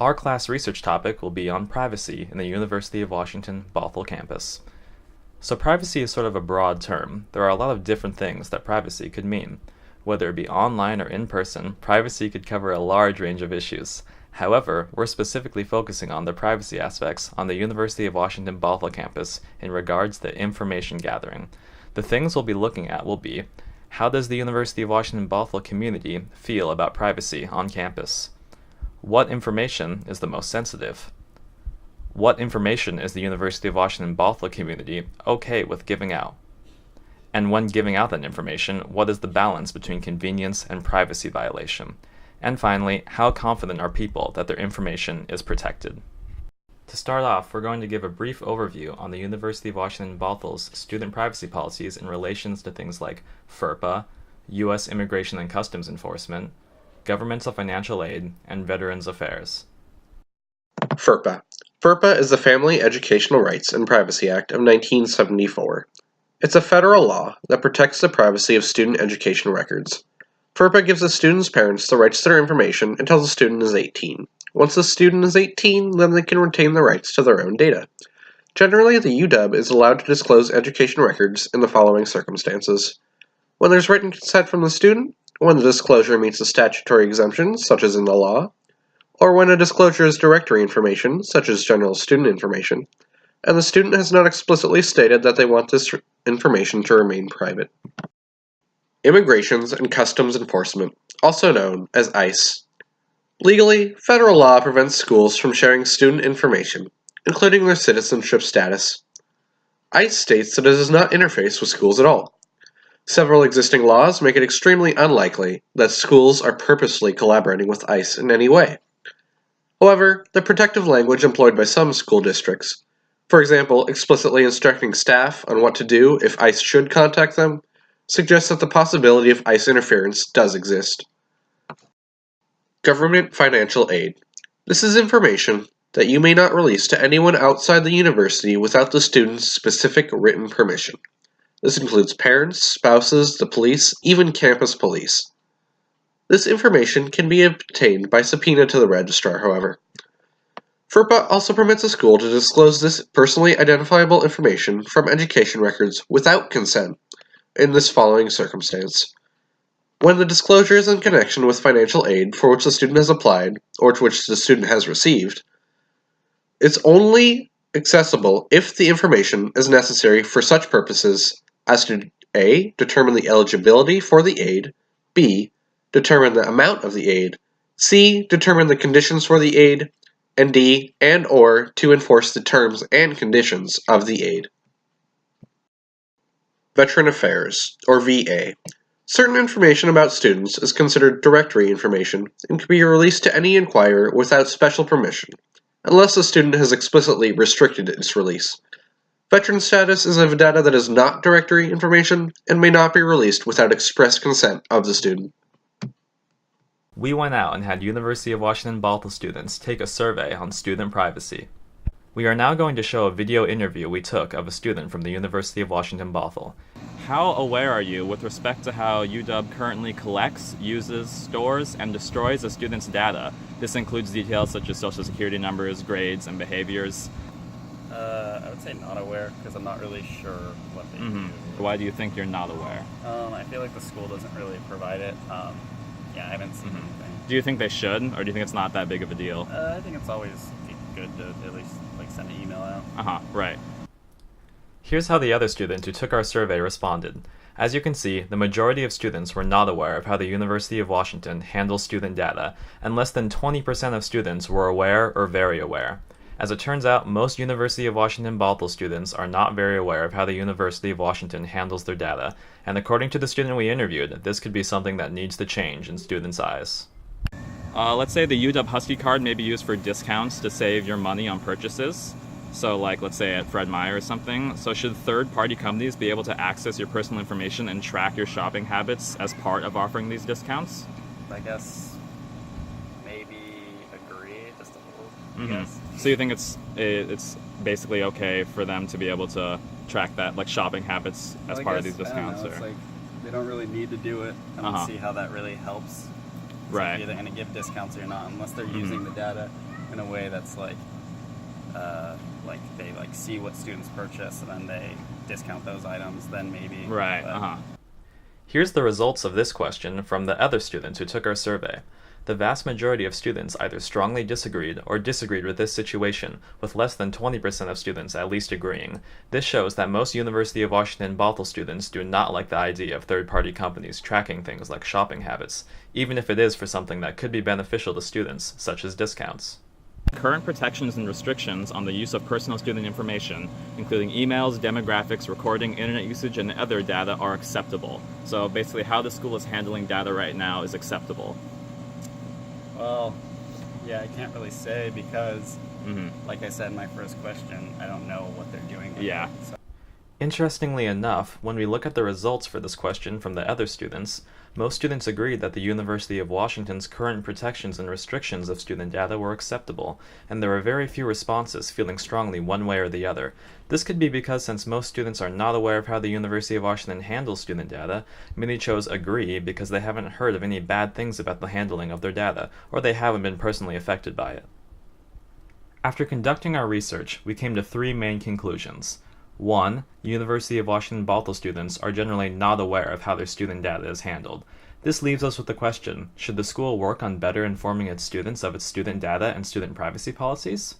Our class research topic will be on privacy in the University of Washington Bothell campus. So privacy is sort of a broad term. There are a lot of different things that privacy could mean. Whether it be online or in person, privacy could cover a large range of issues. However, we're specifically focusing on the privacy aspects on the University of Washington Bothell campus in regards to information gathering. The things we'll be looking at will be: how does the University of Washington Bothell community feel about privacy on campus? What information is the most sensitive? What information is the University of Washington Bothell community okay with giving out? And when giving out that information, what is the balance between convenience and privacy violation? And finally, how confident are people that their information is protected? To start off, we're going to give a brief overview on the University of Washington Bothell's student privacy policies in relations to things like FERPA, U.S. Immigration and Customs Enforcement, governmental financial aid, and Veterans Affairs. FERPA. FERPA is the Family Educational Rights and Privacy Act of 1974. It's a federal law that protects the privacy of student education records. FERPA gives a student's parents the rights to their information until the student is 18. Once the student is 18, then they can retain the rights to their own data. Generally, the UW is allowed to disclose education records in the following circumstances: when there's written consent from the student, when the disclosure meets the statutory exemptions, such as in the law, or when a disclosure is directory information, such as general student information, and the student has not explicitly stated that they want this information to remain private. Immigrations and Customs Enforcement, also known as ICE. Legally, federal law prevents schools from sharing student information, including their citizenship status. ICE states that it does not interface with schools at all. Several existing laws make it extremely unlikely that schools are purposely collaborating with ICE in any way. However, the protective language employed by some school districts, for example, explicitly instructing staff on what to do if ICE should contact them, suggests that the possibility of ICE interference does exist. Government financial aid. This is information that you may not release to anyone outside the university without the student's specific written permission. This includes parents, spouses, the police, even campus police. This information can be obtained by subpoena to the registrar, however. FERPA also permits a school to disclose this personally identifiable information from education records without consent in this following circumstance: when the disclosure is in connection with financial aid for which the student has applied, or to which the student has received. It's only accessible if the information is necessary for such purposes as to A. determine the eligibility for the aid, B. determine the amount of the aid, C. determine the conditions for the aid, and D. and or to enforce the terms and conditions of the aid. Veteran Affairs, or VA. Certain information about students is considered directory information and can be released to any inquirer without special permission, unless the student has explicitly restricted its release. Veteran status is of data that is not directory information and may not be released without express consent of the student. We went out and had University of Washington Bothell students take a survey on student privacy. We are now going to show a video interview we took of a student from the University of Washington Bothell. How aware are you with respect to how UW currently collects, uses, stores, and destroys a student's data? This includes details such as social security numbers, grades, and behaviors. I would say not aware, because I'm not really sure what they do. Why do you think you're not aware? I feel like the school doesn't really provide it. I haven't seen anything. Do you think they should, or do you think it's not that big of a deal? I think it's always good to at least send an email out. Right. Here's how the other student who took our survey responded. As you can see, the majority of students were not aware of how the University of Washington handles student data, and less than 20% of students were aware or very aware. As it turns out, most University of Washington Bothell students are not very aware of how the University of Washington handles their data, and according to the student we interviewed, this could be something that needs to change in students' eyes. Let's say the UW Husky card may be used for discounts to save your money on purchases. So let's say at Fred Meyer or something. So should third-party companies be able to access your personal information and track your shopping habits as part of offering these discounts? I guess maybe agree just a little. Yes. So you think it's basically okay for them to be able to track that, like shopping habits as part of these discounts? It's like they don't really need to do it. I don't see how that really helps. Right. Like either going to give discounts or not, unless they're using the data in a way that's like they like see what students purchase and then they discount those items, then maybe. Right, But Here's the results of this question from the other students who took our survey. The vast majority of students either strongly disagreed or disagreed with this situation, with less than 20% of students at least agreeing. This shows that most University of Washington Bothell students do not like the idea of third-party companies tracking things like shopping habits, even if it is for something that could be beneficial to students, such as discounts. Current protections and restrictions on the use of personal student information, including emails, demographics, recording, internet usage, and other data, are acceptable. So basically how the school is handling data right now is acceptable. well, yeah, I can't really say because, like I said in my first question, I don't know what they're doing with Yeah. it. So. Interestingly enough, when we look at the results for this question from the other students, most students agreed that the University of Washington's current protections and restrictions of student data were acceptable, and there were very few responses feeling strongly one way or the other. This could be because since most students are not aware of how the University of Washington handles student data, many chose agree because they haven't heard of any bad things about the handling of their data, or they haven't been personally affected by it. After conducting our research, we came to three main conclusions. 1. University of Washington Bothell students are generally not aware of how their student data is handled. This leaves us with the question, should the school work on better informing its students of its student data and student privacy policies?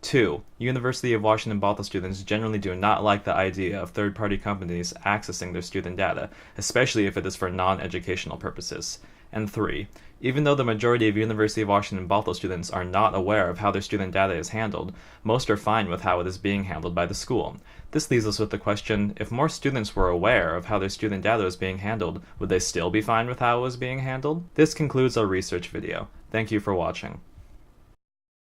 2. University of Washington Bothell students generally do not like the idea of third-party companies accessing their student data, especially if it is for non-educational purposes. And 3. Even though the majority of University of Washington Bothell students are not aware of how their student data is handled, most are fine with how it is being handled by the school. This leaves us with the question, if more students were aware of how their student data was being handled, would they still be fine with how it was being handled? This concludes our research video. Thank you for watching.